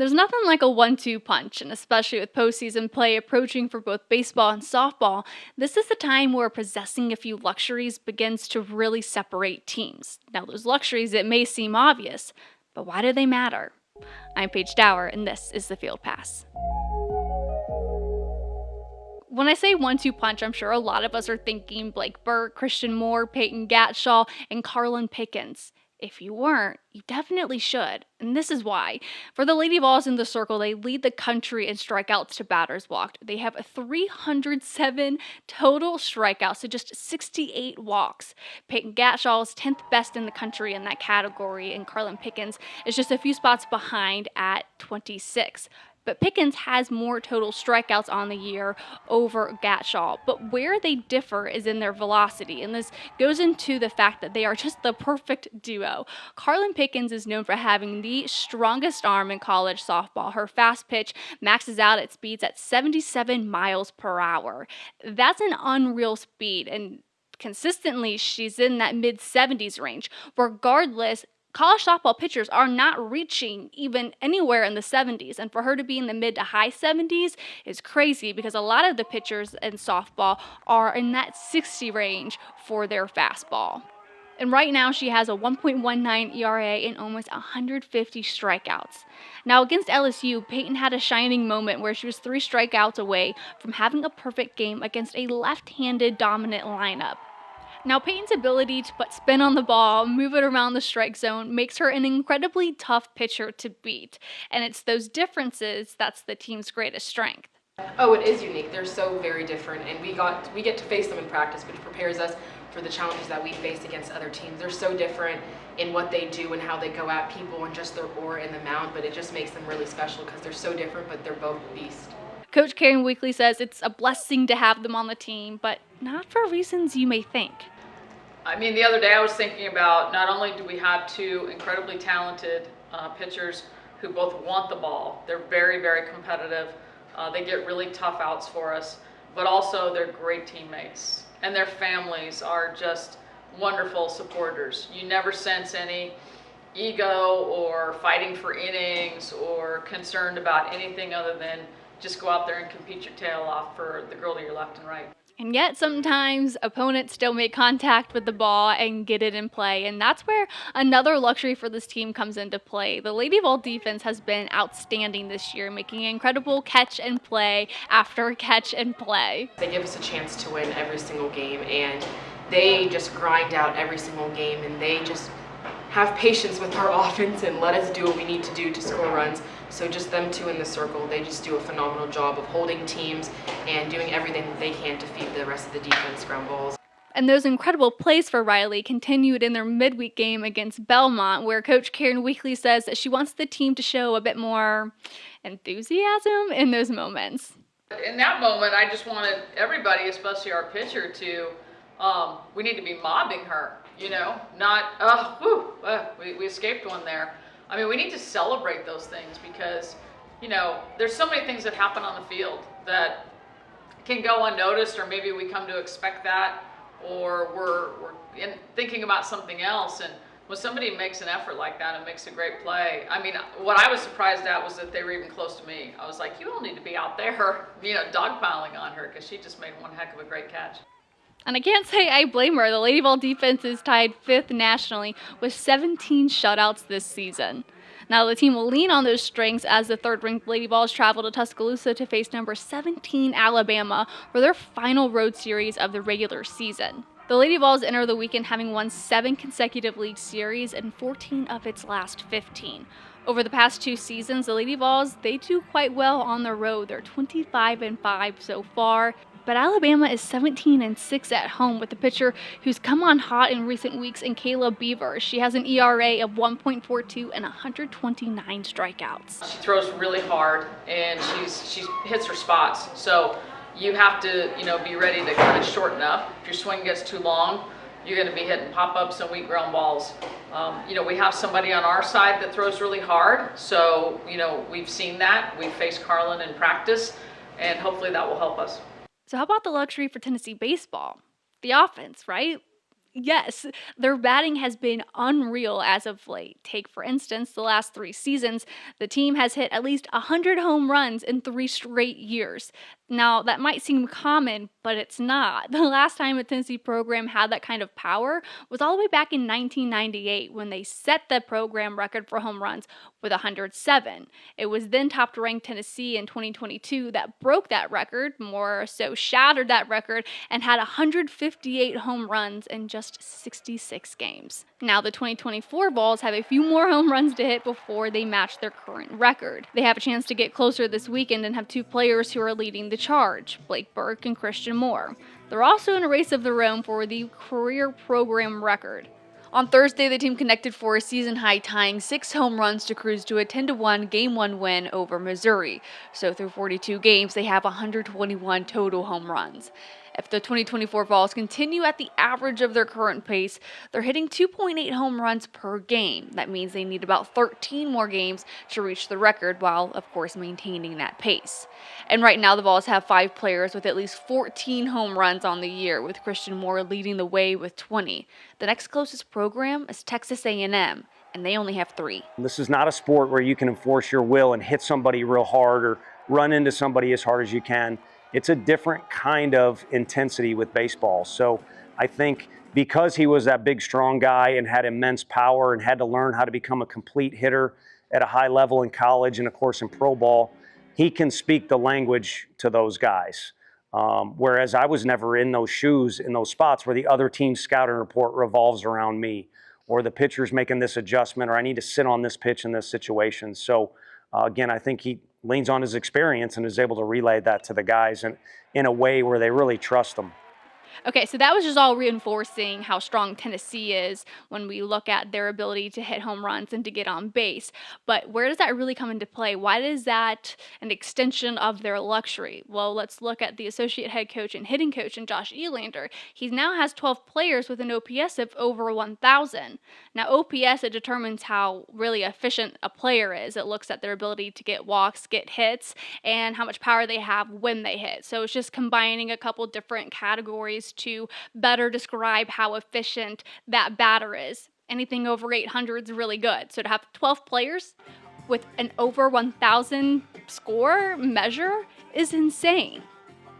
There's nothing like a 1-2 punch, and especially with postseason play approaching for both baseball and softball, this is the time where possessing a few luxuries begins to really separate teams. Now, those luxuries, it may seem obvious, but why do they matter? I'm Paige Dower, and this is the Field Pass. When I say 1-2 punch, I'm sure a lot of us are thinking Blake Burke, Christian Moore, Peyton Gatshaw, and Carlin Pickens. If you weren't, you definitely should. And this is why. For the Lady Vols in the circle, they lead the country in strikeouts to batters walked. They have 307 total strikeouts to just 68 walks. Peyton Gatshaw is 10th best in the country in that category, and Carlin Pickens is just a few spots behind at 26. But Pickens has more total strikeouts on the year over Gatshaw. But where they differ is in their velocity, and this goes into the fact that they are just the perfect duo. Carlin Pickens is known for having the strongest arm in college softball. Her fast pitch maxes out at speeds at 77 miles per hour. That's an unreal speed, and consistently she's in that mid-70s range. Regardless, college softball pitchers are not reaching even anywhere in the 70s, and for her to be in the mid to high 70s is crazy because a lot of the pitchers in softball are in that 60 range for their fastball. And right now she has a 1.19 ERA and almost 150 strikeouts. Now against LSU, Peyton had a shining moment where she was 3 strikeouts away from having a perfect game against a left-handed dominant lineup. Now, Peyton's ability to put spin on the ball, move it around the strike zone, makes her an incredibly tough pitcher to beat. And it's those differences that's the team's greatest strength. Oh, it is unique. They're so very different, and we get to face them in practice, which prepares us for the challenges that we face against other teams. They're so different in what they do and how they go at people and just their aura in the mound, but it just makes them really special because they're so different, but they're both beasts. Coach Karen Weekly says it's a blessing to have them on the team, but not for reasons you may think. I mean, the other day I was thinking about not only do we have 2 incredibly talented pitchers who both want the ball, they're very, very competitive, they get really tough outs for us, but also they're great teammates, and their families are just wonderful supporters. You never sense any ego or fighting for innings or concerned about anything other than just go out there and compete your tail off for the girl to your left and right. And yet sometimes opponents still make contact with the ball and get it in play, and that's where another luxury for this team comes into play. The Lady Vols defense has been outstanding this year, making incredible catch and play after catch and play. They give us a chance to win every single game, and they just grind out every single game, and they just have patience with our offense and let us do what we need to do to score runs. So just them 2 in the circle, they just do a phenomenal job of holding teams and doing everything that they can to feed the rest of the defense ground balls. And those incredible plays for Riley continued in their midweek game against Belmont, where Coach Karen Weekly says that she wants the team to show a bit more enthusiasm in those moments. In that moment, I just wanted everybody, especially our pitcher, to, we need to be mobbing her, not, we escaped one there. I mean, we need to celebrate those things because, there's so many things that happen on the field that can go unnoticed, or maybe we come to expect that, or we're thinking about something else. And when somebody makes an effort like that and makes a great play, I mean, what I was surprised at was that they were even close to me. I was like, you all need to be out there, dogpiling on her, because she just made one heck of a great catch. And I can't say I blame her. The Lady Vol defense is tied 5th nationally with 17 shutouts this season. Now the team will lean on those strengths as the 3rd-ranked Lady Vols travel to Tuscaloosa to face number 17 Alabama for their final road series of the regular season. The Lady Vols enter the weekend having won 7 consecutive league series and 14 of its last 15. Over the past 2 seasons, the Lady Vols, they do quite well on the road. They're 25-5 so far. But Alabama is 17-6 at home with a pitcher who's come on hot in recent weeks in Kayla Beaver. She has an ERA of 1.42 and 129 strikeouts. She throws really hard, and she hits her spots. So you have to, be ready to kind of shorten up. If your swing gets too long, you're going to be hitting pop-ups and weak ground balls. We have somebody on our side that throws really hard. So, we've seen that. We've faced Carlin in practice, and hopefully that will help us. So how about the luxury for Tennessee baseball? The offense, right? Yes, their batting has been unreal as of late. Take, for instance, the last 3 seasons, the team has hit at least 100 home runs in 3 straight years. Now, that might seem common, but it's not. The last time a Tennessee program had that kind of power was all the way back in 1998 when they set the program record for home runs with 107. It was then top ranked Tennessee in 2022 that broke that record, more so shattered that record, and had 158 home runs in just 66 games. Now, the 2024 Vols have a few more home runs to hit before they match their current record. They have a chance to get closer this weekend and have two players who are leading the charge, Blake Burke and Christian Moore. They're also in a race of their own for the career program record. On Thursday, the team connected for a season-high tying 6 home runs to cruise to a 10-1 Game 1 win over Missouri. So through 42 games, they have 121 total home runs. If the 2024 Vols continue at the average of their current pace, they're hitting 2.8 home runs per game. That means they need about 13 more games to reach the record while, of course, maintaining that pace. And right now, the Vols have 5 players with at least 14 home runs on the year, with Christian Moore leading the way with 20. The next closest program is Texas A&M, and they only have 3. This is not a sport where you can enforce your will and hit somebody real hard or run into somebody as hard as you can. It's a different kind of intensity with baseball. So I think because he was that big, strong guy and had immense power and had to learn how to become a complete hitter at a high level in college and, of course, in pro ball, he can speak the language to those guys. Whereas I was never in those shoes, in those spots where the other team's scouting report revolves around me, or the pitcher's making this adjustment, or I need to sit on this pitch in this situation. So again, I think he leans on his experience and is able to relay that to the guys in a way where they really trust him. Okay, so that was just all reinforcing how strong Tennessee is when we look at their ability to hit home runs and to get on base. But where does that really come into play? Why is that an extension of their luxury? Well, let's look at the associate head coach and hitting coach in Josh Elander. He now has 12 players with an OPS of over 1,000. Now, OPS, it determines how really efficient a player is. It looks at their ability to get walks, get hits, and how much power they have when they hit. So it's just combining a couple different categories to better describe how efficient that batter is. Anything over 800 is really good. So to have 12 players with an over 1,000 score measure is insane.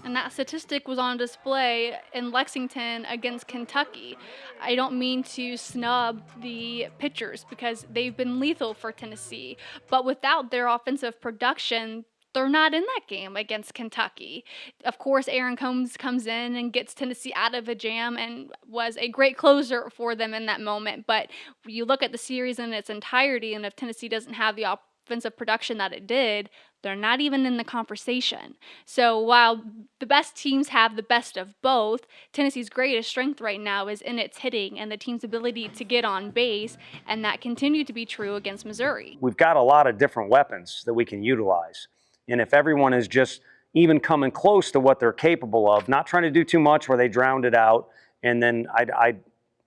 And that statistic was on display in Lexington against Kentucky. I don't mean to snub the pitchers because they've been lethal for Tennessee, but without their offensive production, they're not in that game against Kentucky. Of course, Aaron Combs comes in and gets Tennessee out of a jam and was a great closer for them in that moment. But you look at the series in its entirety, and if Tennessee doesn't have the offensive production that it did, they're not even in the conversation. So while the best teams have the best of both, Tennessee's greatest strength right now is in its hitting and the team's ability to get on base, and that continued to be true against Missouri. We've got a lot of different weapons that we can utilize. And if everyone is just even coming close to what they're capable of, not trying to do too much where they drowned it out, and then I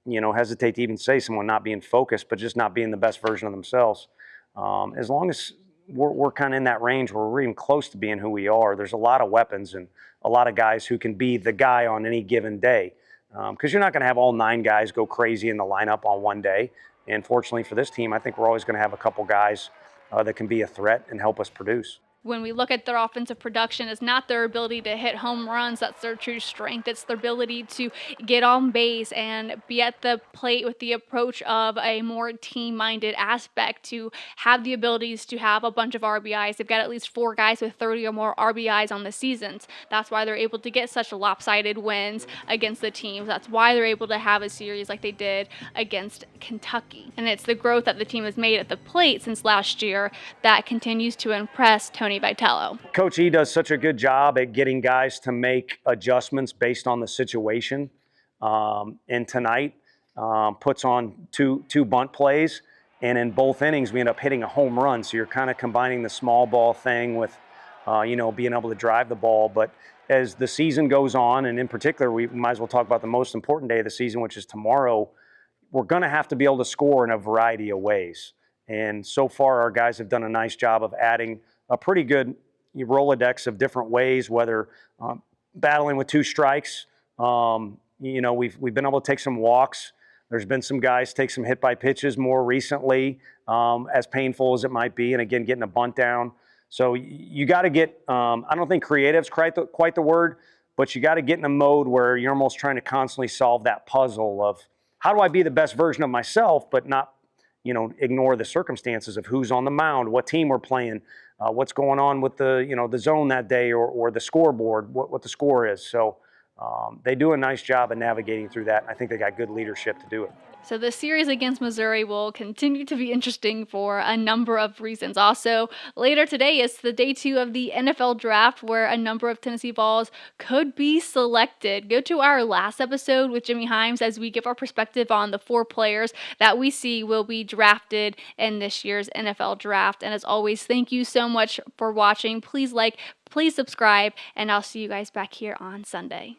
hesitate to even say someone not being focused, but just not being the best version of themselves. As long as we're kind of in that range where we're even close to being who we are, there's a lot of weapons and a lot of guys who can be the guy on any given day. Because you're not going to have all 9 guys go crazy in the lineup on one day. And fortunately for this team, I think we're always going to have a couple guys that can be a threat and help us produce. When we look at their offensive production, it's not their ability to hit home runs that's their true strength. It's their ability to get on base and be at the plate with the approach of a more team-minded aspect, to have the abilities to have a bunch of RBIs. They've got at least 4 guys with 30 or more RBIs on the seasons. That's why they're able to get such lopsided wins against the teams. That's why they're able to have a series like they did against Kentucky. And it's the growth that the team has made at the plate since last year that continues to impress Tony Vitello. Coach E does such a good job at getting guys to make adjustments based on the situation. And tonight puts on two bunt plays, and in both innings we end up hitting a home run. So you're kind of combining the small ball thing with, being able to drive the ball. But as the season goes on, and in particular, we might as well talk about the most important day of the season, which is tomorrow. We're going to have to be able to score in a variety of ways. And so far, our guys have done a nice job of adding a pretty good Rolodex of different ways, whether battling with 2 strikes, we've been able to take some walks. There's been some guys take some hit by pitches more recently, as painful as it might be, and again, getting a bunt down. So you got to get, I don't think creative's quite the word, but you got to get in a mode where you're almost trying to constantly solve that puzzle of how do I be the best version of myself, but not, ignore the circumstances of who's on the mound, what team we're playing, what's going on with the zone that day, or the scoreboard, what the score is. So they do a nice job of navigating through that. I think they got good leadership to do it. So the series against Missouri will continue to be interesting for a number of reasons. Also, later today is the day 2 of the NFL draft where a number of Tennessee Vols could be selected. Go to our last episode with Jimmy Himes as we give our perspective on the 4 players that we see will be drafted in this year's NFL draft. And as always, thank you so much for watching. Please like, please subscribe, and I'll see you guys back here on Sunday.